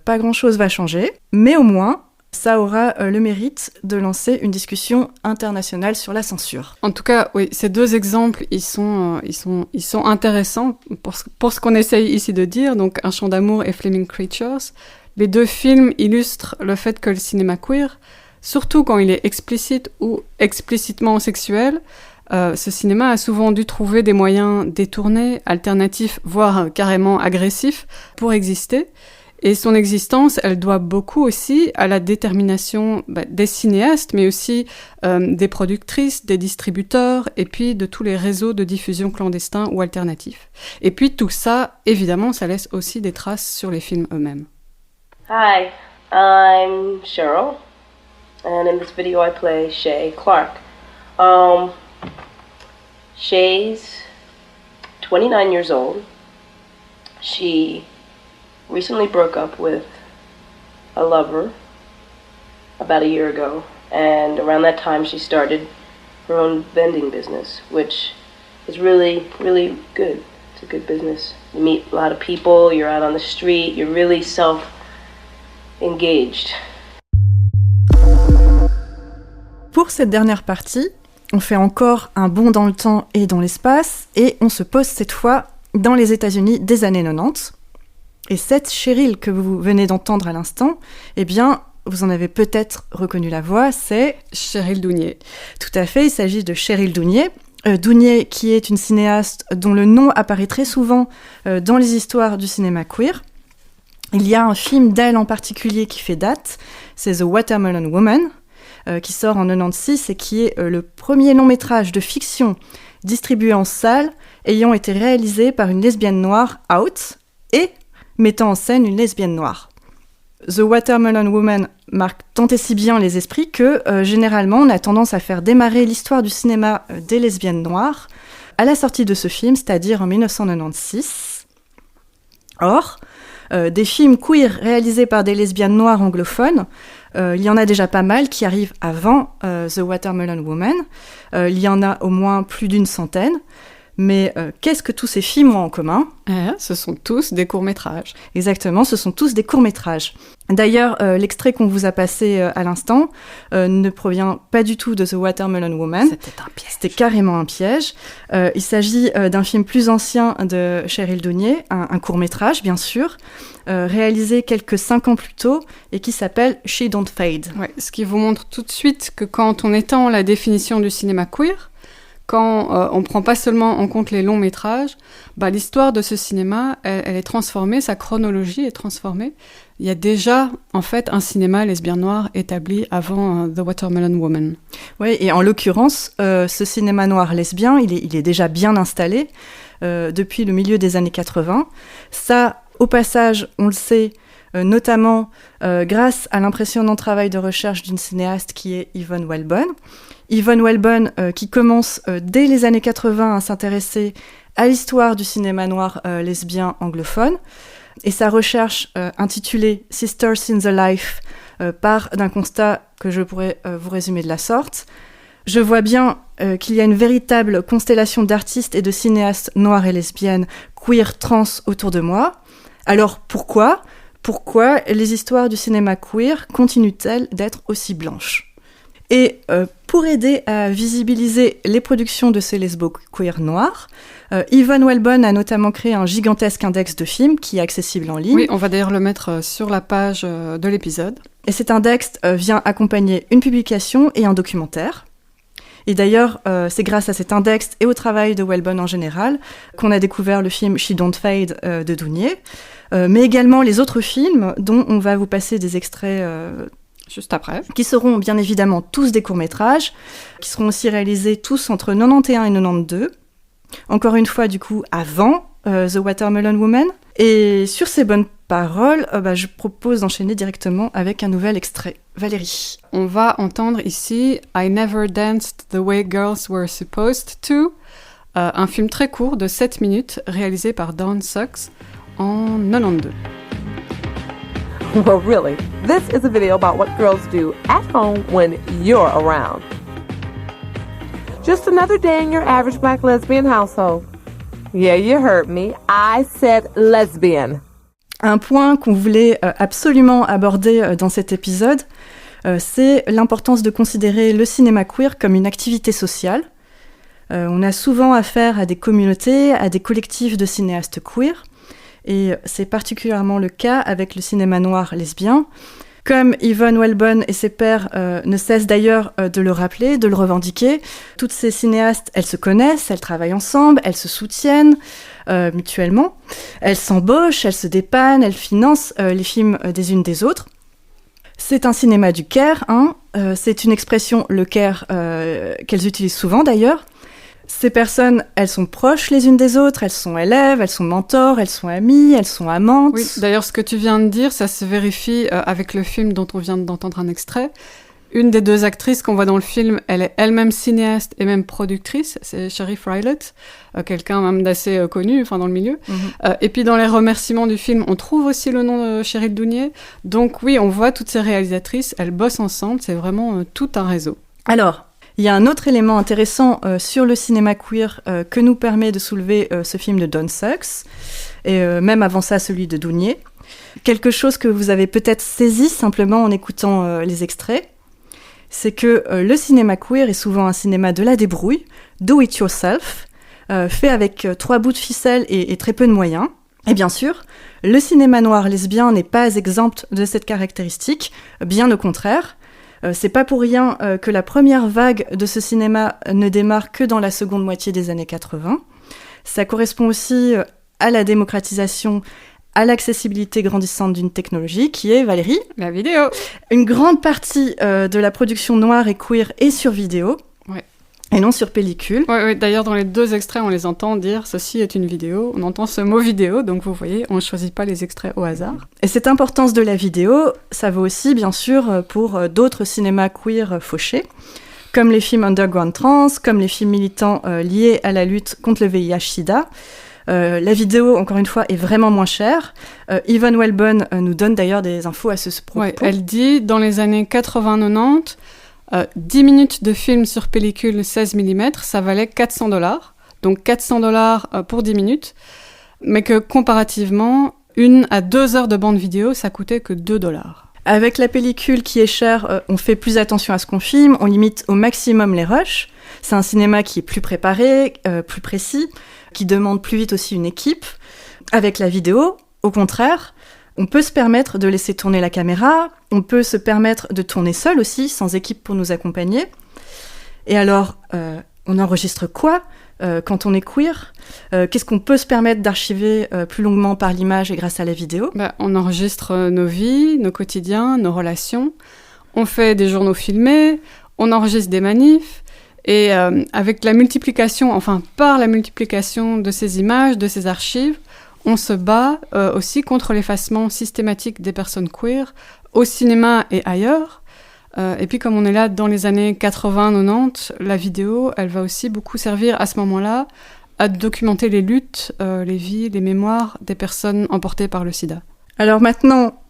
pas grand-chose va changer, mais au moins, ça aura le mérite de lancer une discussion internationale sur la censure. En tout cas, oui, ces deux exemples, ils sont intéressants pour ce qu'on essaye ici de dire. Donc, Un chant d'amour et Flaming Creatures. Les deux films illustrent le fait que le cinéma queer, surtout quand il est explicite ou explicitement sexuel, ce cinéma a souvent dû trouver des moyens détournés, alternatifs, voire carrément agressifs pour exister. Et son existence, elle doit beaucoup aussi à la détermination des cinéastes, mais aussi des productrices, des distributeurs, et puis de tous les réseaux de diffusion clandestins ou alternatifs. Et puis tout ça, évidemment, ça laisse aussi des traces sur les films eux-mêmes. Hi, I'm Cheryl, and in this video I play Shay Clark. Shay's 29 years old. She recently broke up with a lover about a year ago, and around that time she started her own vending business, which is really, really good. It's a good business. You meet a lot of people, you're out on the street, you're really self-engaged. Pour cette dernière partie, on fait encore un bond dans le temps et dans l'espace, et on se pose cette fois dans les États-Unis des années 90. Et cette Cheryl que vous venez d'entendre à l'instant, eh bien, vous en avez peut-être reconnu la voix, c'est Cheryl Dounier. Tout à fait, il s'agit de Cheryl Dounier. Dounier, qui est une cinéaste dont le nom apparaît très souvent dans les histoires du cinéma queer. Il y a un film d'elle en particulier qui fait date, c'est The Watermelon Woman, qui sort en 96 et qui est le premier long-métrage de fiction distribué en salle ayant été réalisé par une lesbienne noire out et mettant en scène une lesbienne noire. The Watermelon Woman marque tant et si bien les esprits que, généralement, on a tendance à faire démarrer l'histoire du cinéma des lesbiennes noires à la sortie de ce film, c'est-à-dire en 1996. Or, des films queer réalisés par des lesbiennes noires anglophones, il y en a déjà pas mal qui arrivent avant The Watermelon Woman. Il y en a au moins plus d'une centaine. Mais qu'est-ce que tous ces films ont en commun ? Ce sont tous des courts-métrages. Exactement, ce sont tous des courts-métrages. D'ailleurs, l'extrait qu'on vous a passé à l'instant ne provient pas du tout de The Watermelon Woman. C'était un piège. C'était carrément un piège. Il s'agit d'un film plus ancien de Cheryl Dounier, un court-métrage, bien sûr, réalisé quelques 5 ans plus tôt et qui s'appelle She Don't Fade. Ouais, ce qui vous montre tout de suite que quand on étend la définition du cinéma queer, quand on ne prend pas seulement en compte les longs métrages, l'histoire de ce cinéma, elle est transformée, sa chronologie est transformée. Il y a déjà, en fait, un cinéma lesbien noir établi avant The Watermelon Woman. Oui, et en l'occurrence, ce cinéma noir lesbien, il est déjà bien installé depuis le milieu des années 80. Ça, au passage, on le sait, notamment grâce à l'impressionnant travail de recherche d'une cinéaste qui est Yvonne Whalebone. Yvonne Whalebone qui commence dès les années 80 à s'intéresser à l'histoire du cinéma noir lesbien anglophone. Et sa recherche intitulée « Sisters in the Life » part d'un constat que je pourrais vous résumer de la sorte. Je vois bien qu'il y a une véritable constellation d'artistes et de cinéastes noirs et lesbiennes, queer, trans autour de moi. Alors pourquoi les histoires du cinéma queer continuent-elles d'être aussi blanches ? Et pour aider à visibiliser les productions de ces lesbo-queer noirs, Yvonne Whalebone a notamment créé un gigantesque index de films qui est accessible en ligne. Oui, on va d'ailleurs le mettre sur la page de l'épisode. Et cet index vient accompagner une publication et un documentaire. Et d'ailleurs, c'est grâce à cet index et au travail de Whalebone en général qu'on a découvert le film She Don't Fade de Dounier, mais également les autres films dont on va vous passer des extraits juste après, qui seront bien évidemment tous des courts-métrages, qui seront aussi réalisés tous entre 91 et 92. Encore une fois, du coup, avant The Watermelon Woman. Et sur ces bonnes paroles, je propose d'enchaîner directement avec un nouvel extrait. Valérie. On va entendre ici « I Never Danced the Way Girls Were Supposed to », un film très court de 7 minutes réalisé par Dawn Sucks en 92. Well, really, this is a video about what girls do at home when you're around. Just another day in your average black lesbian household. Yeah, you heard me. I said lesbian. Un point qu'on voulait absolument aborder dans cet épisode, c'est l'importance de considérer le cinéma queer comme une activité sociale. On a souvent affaire à des communautés, à des collectifs de cinéastes queer. Et c'est particulièrement le cas avec le cinéma noir lesbien. Comme Yvonne Welbon et ses pairs ne cessent d'ailleurs de le rappeler, de le revendiquer, toutes ces cinéastes, elles se connaissent, elles travaillent ensemble, elles se soutiennent mutuellement, elles s'embauchent, elles se dépannent, elles financent les films des unes des autres. C'est un cinéma du care, c'est une expression, le care, qu'elles utilisent souvent d'ailleurs. Ces personnes, elles sont proches les unes des autres, elles sont élèves, elles sont mentors, elles sont amies, elles sont amantes. Oui, d'ailleurs, ce que tu viens de dire, ça se vérifie avec le film dont on vient d'entendre un extrait. Une des deux actrices qu'on voit dans le film, elle est elle-même cinéaste et même productrice, c'est Sherry Frilott, quelqu'un même d'assez connu dans le milieu. Et puis dans les remerciements du film, on trouve aussi le nom de Cheryl Dounier. Donc oui, on voit toutes ces réalisatrices, elles bossent ensemble, c'est vraiment tout un réseau. Alors, il y a un autre élément intéressant sur le cinéma queer que nous permet de soulever ce film de Don Sucks, et même avant ça celui de Dounier. Quelque chose que vous avez peut-être saisi simplement en écoutant les extraits, c'est que le cinéma queer est souvent un cinéma de la débrouille, do it yourself, fait avec 3 bouts de ficelle et très peu de moyens. Et bien sûr, le cinéma noir lesbien n'est pas exempt de cette caractéristique, bien au contraire. C'est pas pour rien que la première vague de ce cinéma ne démarre que dans la seconde moitié des années 80. Ça correspond aussi à la démocratisation, à l'accessibilité grandissante d'une technologie qui est, Valérie, la vidéo. Une grande partie de la production noire et queer est sur vidéo. Ouais. Et non sur pellicule. Oui, d'ailleurs, dans les 2 extraits, on les entend dire « ceci est une vidéo ». On entend ce mot « vidéo », donc vous voyez, on ne choisit pas les extraits au hasard. Et cette importance de la vidéo, ça vaut aussi, bien sûr, pour d'autres cinémas queer fauchés, comme les films underground trans, comme les films militants liés à la lutte contre le VIH-Sida. La vidéo, encore une fois, est vraiment moins chère. Yvonne Welbon nous donne d'ailleurs des infos à ce propos. Ouais, elle dit, dans les années 80-90, 10 minutes de film sur pellicule 16 mm, ça valait $400. Donc $400 pour 10 minutes. Mais que comparativement, 1 à 2 heures de bande vidéo, ça coûtait que $2. Avec la pellicule qui est chère, on fait plus attention à ce qu'on filme, on limite au maximum les rushs. C'est un cinéma qui est plus préparé, plus précis, qui demande plus vite aussi une équipe. Avec la vidéo, au contraire, on peut se permettre de laisser tourner la caméra, on peut se permettre de tourner seul aussi, sans équipe pour nous accompagner. Et alors, on enregistre quoi quand on est queer? Qu'est-ce qu'on peut se permettre d'archiver plus longuement par l'image et grâce à la vidéo? On enregistre nos vies, nos quotidiens, nos relations. On fait des journaux filmés, on enregistre des manifs. Et avec la multiplication, par la multiplication de ces images, de ces archives, on se bat aussi contre l'effacement systématique des personnes queer au cinéma et ailleurs. Et puis comme on est là dans les années 80-90, la vidéo, elle va aussi beaucoup servir à ce moment-là à documenter les luttes, les vies, les mémoires des personnes emportées par le sida. Alors maintenant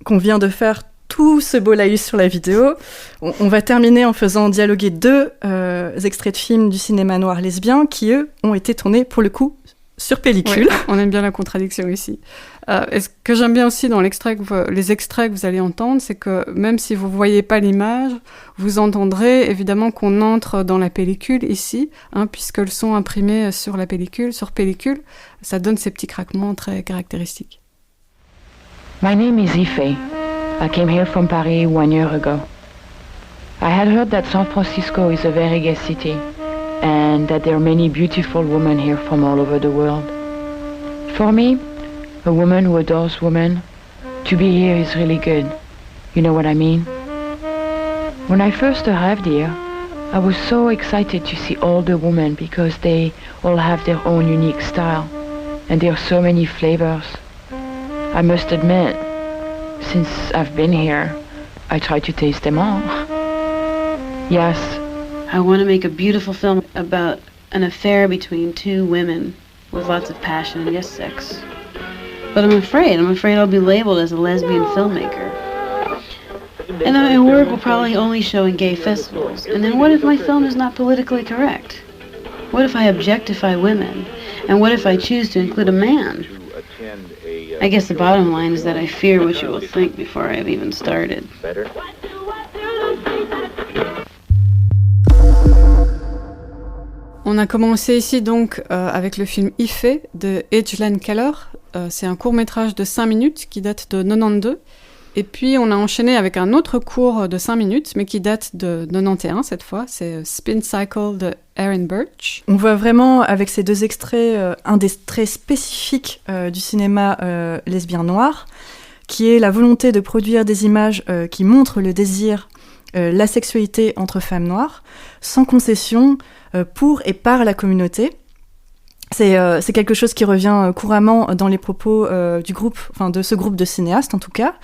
qu'on vient de faire tout ce beau laïus sur la vidéo, on va terminer en faisant dialoguer 2 extraits de films du cinéma noir lesbien qui, eux, ont été tournés, pour le coup, sur pellicule. Ouais, on aime bien la contradiction ici. Et ce que j'aime bien aussi dans les extraits que vous allez entendre, c'est que même si vous ne voyez pas l'image, vous entendrez évidemment qu'on entre dans la pellicule ici, puisque le son imprimé sur la pellicule, sur pellicule, ça donne ces petits craquements très caractéristiques. My name is Ife. I came here from Paris 1 year ago. I had heard that San Francisco is a very gay city and that there are many beautiful women here from all over the world. For me, a woman who adores women, to be here is really good. You know what I mean? When I first arrived here, I was so excited to see all the women because they all have their own unique style and there are so many flavors. I must admit, since I've been here, I try to taste them all. Yes. I want to make a beautiful film about an affair between 2 women with lots of passion and, yes, sex. But I'm afraid I'll be labeled as a lesbian filmmaker. And then my work will probably only show in gay festivals. And then what if my film is not politically correct? What if I objectify women? And what if I choose to include a man? I guess the bottom line is that I fear what you will think before I've even started. On a commencé ici donc avec le film Ife de Edgeland Keller, c'est un court-métrage de 5 minutes qui date de 92. Et puis, on a enchaîné avec un autre court de 5 minutes, mais qui date de 91 cette fois. C'est Spin Cycle de Aaron Birch. On voit vraiment, avec ces 2 extraits, un des traits spécifiques du cinéma lesbien noir, qui est la volonté de produire des images qui montrent le désir, la sexualité entre femmes noires, sans concession, pour et par la communauté. C'est quelque chose qui revient couramment dans les propos du groupe, enfin de ce groupe de cinéastes en tout cas.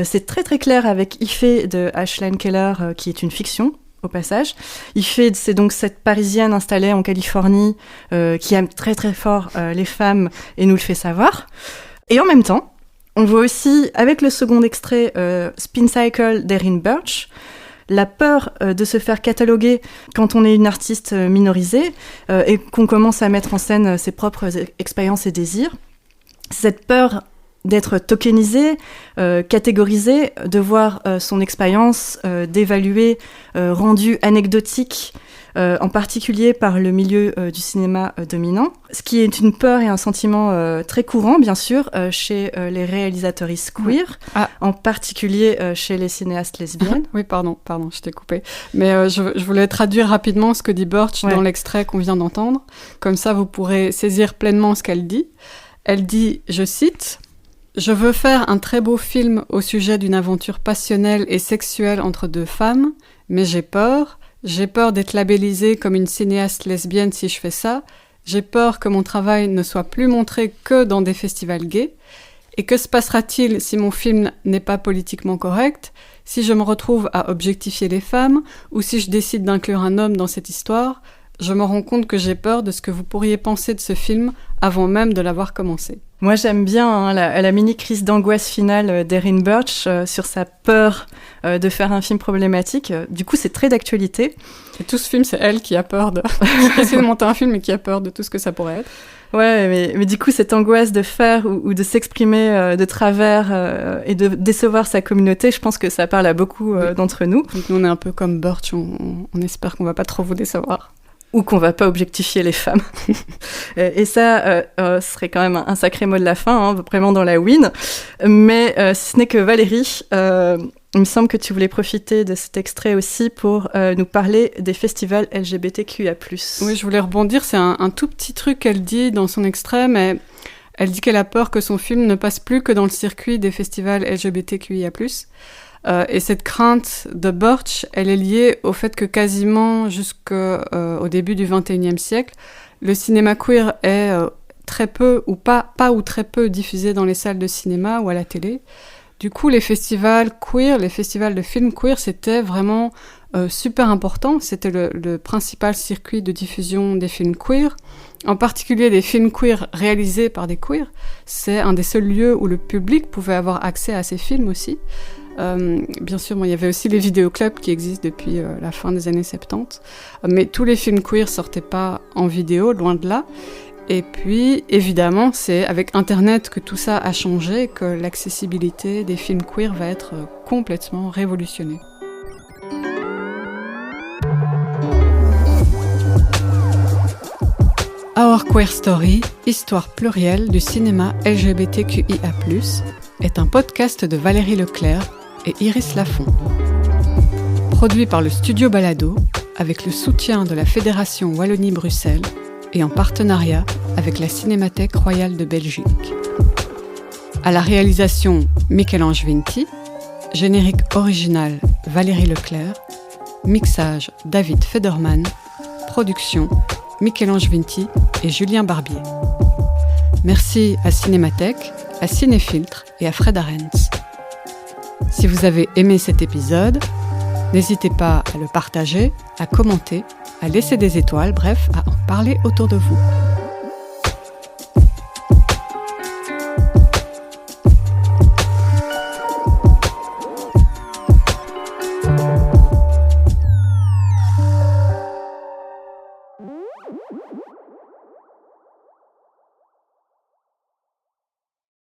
C'est très très clair avec Ife de Ashlyn Keller, qui est une fiction au passage. Ife, c'est donc cette Parisienne installée en Californie qui aime très très fort les femmes et nous le fait savoir. Et en même temps, on voit aussi avec le second extrait Spin Cycle d'Erin Birch, la peur de se faire cataloguer quand on est une artiste minorisée et qu'on commence à mettre en scène ses propres expériences et désirs. Cette peur d'être tokenisée, catégorisée, de voir son expérience d'évaluer, rendue anecdotique, en particulier par le milieu du cinéma dominant, ce qui est une peur et un sentiment très courant, bien sûr, chez les réalisatrices queer, en particulier chez les cinéastes lesbiennes. Oui, pardon, je t'ai coupé. Mais je voulais traduire rapidement ce que dit Birch dans l'extrait qu'on vient d'entendre. Comme ça, vous pourrez saisir pleinement ce qu'elle dit. Elle dit, je cite... Je veux faire un très beau film au sujet d'une aventure passionnelle et sexuelle entre 2 femmes, mais j'ai peur d'être labellisée comme une cinéaste lesbienne si je fais ça, j'ai peur que mon travail ne soit plus montré que dans des festivals gays, et que se passera-t-il si mon film n'est pas politiquement correct, si je me retrouve à objectifier les femmes, ou si je décide d'inclure un homme dans cette histoire, je me rends compte que j'ai peur de ce que vous pourriez penser de ce film avant même de l'avoir commencé. Moi, j'aime bien la mini-crise d'angoisse finale d'Erin Birch sur sa peur de faire un film problématique. Du coup, c'est très d'actualité. Et tout ce film, c'est elle qui a peur de essayer de monter un film et qui a peur de tout ce que ça pourrait être. Ouais, mais du coup, cette angoisse de faire ou de s'exprimer de travers et de décevoir sa communauté, je pense que ça parle à beaucoup d'entre nous. Donc, nous, on est un peu comme Birch, on espère qu'on va pas trop vous décevoir. Ou qu'on va pas objectifier les femmes. Et ça, serait quand même un sacré mot de la fin, vraiment dans la win. Mais si ce n'est que Valérie, il me semble que tu voulais profiter de cet extrait aussi pour nous parler des festivals LGBTQIA+. Oui, je voulais rebondir, c'est un tout petit truc qu'elle dit dans son extrait, mais elle dit qu'elle a peur que son film ne passe plus que dans le circuit des festivals LGBTQIA+. Et cette crainte de Birch, elle est liée au fait que quasiment jusqu'au début du XXIe siècle, le cinéma queer est très peu ou pas ou très peu diffusé dans les salles de cinéma ou à la télé. Du coup, les festivals queer, les festivals de films queer, c'était vraiment super important. C'était le principal circuit de diffusion des films queer, en particulier des films queer réalisés par des queers. C'est un des seuls lieux où le public pouvait avoir accès à ces films aussi. Bien sûr, il y avait aussi les vidéoclubs qui existent depuis la fin des années 70, mais tous les films queer sortaient pas en vidéo, loin de là. Et puis, évidemment, c'est avec Internet que tout ça a changé, que l'accessibilité des films queer va être complètement révolutionnée. Our Queer Story, histoire plurielle du cinéma LGBTQIA+, est un podcast de Valérie Leclerc et Iris Lafont. Produit par le Studio Balado, avec le soutien de la Fédération Wallonie-Bruxelles et en partenariat avec la Cinémathèque royale de Belgique. À la réalisation, Michel-Ange Vinti, générique original Valérie Leclerc, mixage David Federman, production Michel-Ange Vinti et Julien Barbier. Merci à Cinémathèque, à Cinéfiltre et à Fred Arends. Si vous avez aimé cet épisode, n'hésitez pas à le partager, à commenter, à laisser des étoiles, bref, à en parler autour de vous.